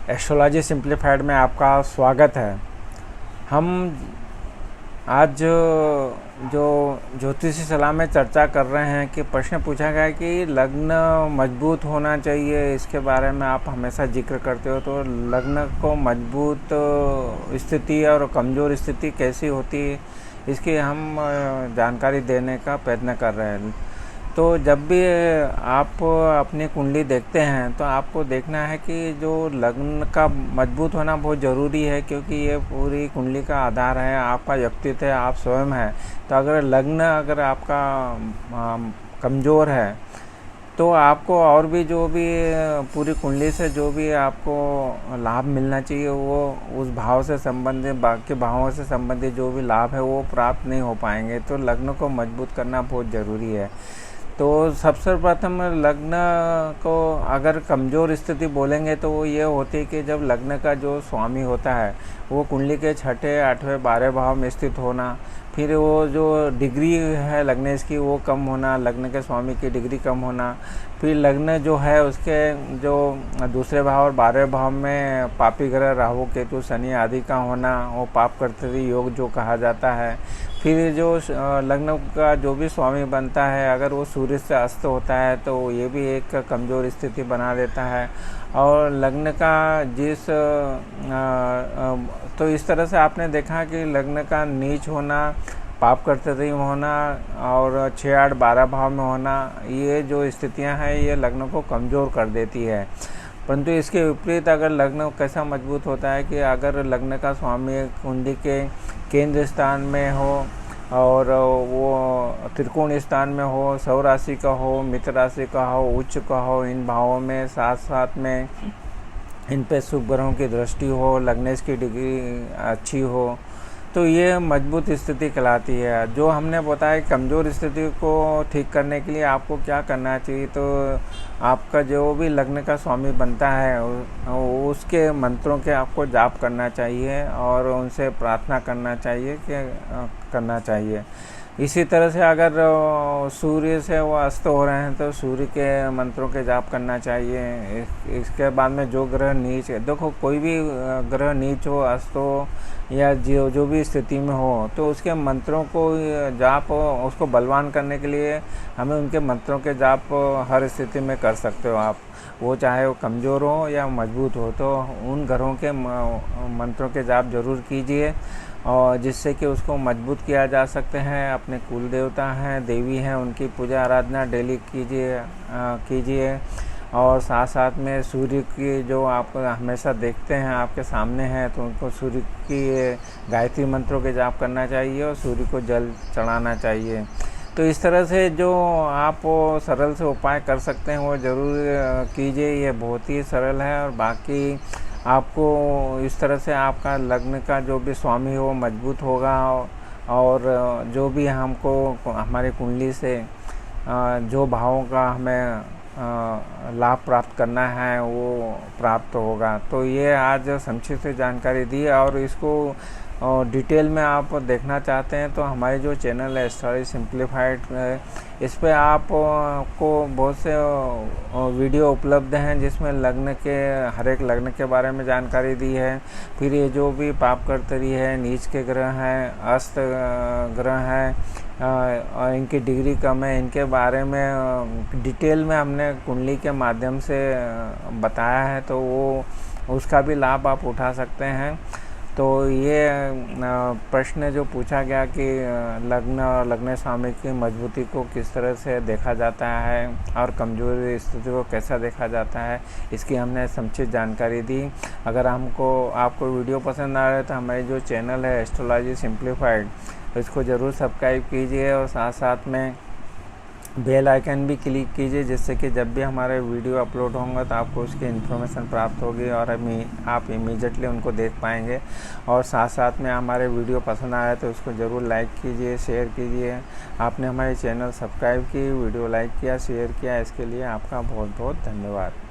Astrology simplified में आपका स्वागत है। हम आज जो ज्योतिषी सलाह में चर्चा कर रहे हैं कि प्रश्न पूछा गया है कि लग्न मजबूत होना चाहिए, इसके बारे में आप हमेशा जिक्र करते हो। तो लग्न को मजबूत स्थिति और कमज़ोर स्थिति कैसी होती है, इसकी हम जानकारी देने का प्रयत्न कर रहे हैं। तो जब भी आप अपनी कुंडली देखते हैं तो आपको देखना है कि जो लग्न का मजबूत होना बहुत ज़रूरी है, क्योंकि ये पूरी कुंडली का आधार है, आपका व्यक्तित्व है, आप स्वयं हैं। तो अगर आपका कमज़ोर है तो आपको और भी जो भी पूरी कुंडली से जो भी आपको लाभ मिलना चाहिए वो उस भाव से संबंधित, बाकी भावों से संबंधित जो भी लाभ है वो प्राप्त नहीं हो पाएंगे। तो लग्न को मजबूत करना बहुत ज़रूरी है। तो सबसे प्रथम लग्न को अगर कमज़ोर स्थिति बोलेंगे तो वो ये होती है कि जब लग्न का जो स्वामी होता है वो कुंडली के छठे, आठवें, 12वें भाव में स्थित होना, फिर वो जो डिग्री है लग्नेश की वो कम होना, लग्न के स्वामी की डिग्री कम होना, फिर लग्न जो है उसके जो दूसरे भाव और 12वें भाव में पापी ग्रह राहु केतु शनि आदि का होना, वो पाप कर्तरी योग जो कहा जाता है। फिर जो लग्न का जो भी स्वामी बनता है अगर वो सूर्य से अस्त होता है तो ये भी एक कमज़ोर स्थिति बना देता है। और लग्न का तो इस तरह से आपने देखा कि लग्न का नीच होना, पाप कर्तरी होना और 6, 8, 12 भाव में होना, ये जो स्थितियां हैं ये लग्न को कमज़ोर कर देती है। परंतु इसके विपरीत अगर लग्न कैसा मजबूत होता है कि अगर लग्न का स्वामी कुंडली के केंद्र स्थान में हो और वो त्रिकोण स्थान में हो, सौ राशि का हो, मित्र राशि का हो, उच्च का हो, इन भावों में साथ साथ में इन पे शुभ ग्रहों की दृष्टि हो, लग्नेश की डिग्री अच्छी हो, तो ये मजबूत स्थिति कहलाती है। जो हमने बताया कमज़ोर स्थिति को ठीक करने के लिए आपको क्या करना चाहिए, तो आपका जो भी लग्न का स्वामी बनता है उसके मंत्रों के आपको जाप करना चाहिए और उनसे प्रार्थना करना चाहिए। इसी तरह से अगर सूर्य से वो अस्त हो रहे हैं तो सूर्य के मंत्रों के जाप करना चाहिए। इसके बाद में जो ग्रह नीच है, देखो कोई भी ग्रह नीच हो, अस्त हो या जो भी स्थिति में हो, तो उसके मंत्रों को जाप उसको बलवान करने के लिए हमें उनके मंत्रों के जाप हर स्थिति में कर सकते हो आप, वो चाहे वो कमज़ोर हो या मजबूत हो। तो उन ग्रहों के मंत्रों के जाप जरूर कीजिए और जिससे कि उसको मजबूत किया जा सकते हैं। अपने कुल देवता हैं, देवी हैं, उनकी पूजा आराधना डेली कीजिए और साथ साथ में सूर्य की जो आप हमेशा देखते हैं आपके सामने हैं, तो उनको सूर्य की गायत्री मंत्रों के जाप करना चाहिए और सूर्य को जल चढ़ाना चाहिए। तो इस तरह से जो आप सरल से उपाय कर सकते हैं वो ज़रूर कीजिए, ये बहुत ही सरल है। और बाकी आपको इस तरह से आपका लग्न का जो भी स्वामी हो मजबूत होगा और जो भी हमको हमारी कुंडली से जो भावों का हमें लाभ प्राप्त करना है वो प्राप्त होगा। तो ये आज संक्षिप्त जानकारी दी और इसको डिटेल में आप देखना चाहते हैं तो हमारे जो चैनल है एस्ट्रोलॉजी सिंप्लीफाइड, इस पे आपको बहुत से वीडियो उपलब्ध हैं जिसमें हर एक लग्न के बारे में जानकारी दी है। फिर ये जो भी पाप कर्तरी है, नीच के ग्रह हैं, अस्त ग्रह हैं और इनकी डिग्री कम है, इनके बारे में डिटेल में हमने कुंडली के माध्यम से बताया है, तो वो उसका भी लाभ आप उठा सकते हैं। तो ये प्रश्न जो पूछा गया कि लग्न और लग्न स्वामी की मजबूती को किस तरह से देखा जाता है और कमज़ोर स्थिति को कैसा देखा जाता है, इसकी हमने संक्षिप्त जानकारी दी। अगर आपको वीडियो पसंद आ रहा है तो हमारे जो चैनल है एस्ट्रोलॉजी सिंप्लीफाइड, इसको ज़रूर सब्सक्राइब कीजिए और साथ साथ में बेल आइकन भी क्लिक कीजिए, जिससे कि जब भी हमारे वीडियो अपलोड होंगे तो आपको उसकी इन्फॉर्मेशन प्राप्त होगी और आप इमीडिएटली उनको देख पाएंगे। और साथ साथ में हमारे वीडियो पसंद आया तो उसको ज़रूर लाइक कीजिए, शेयर कीजिए। आपने हमारे चैनल सब्सक्राइब की, वीडियो लाइक किया, शेयर किया, इसके लिए आपका बहुत बहुत धन्यवाद।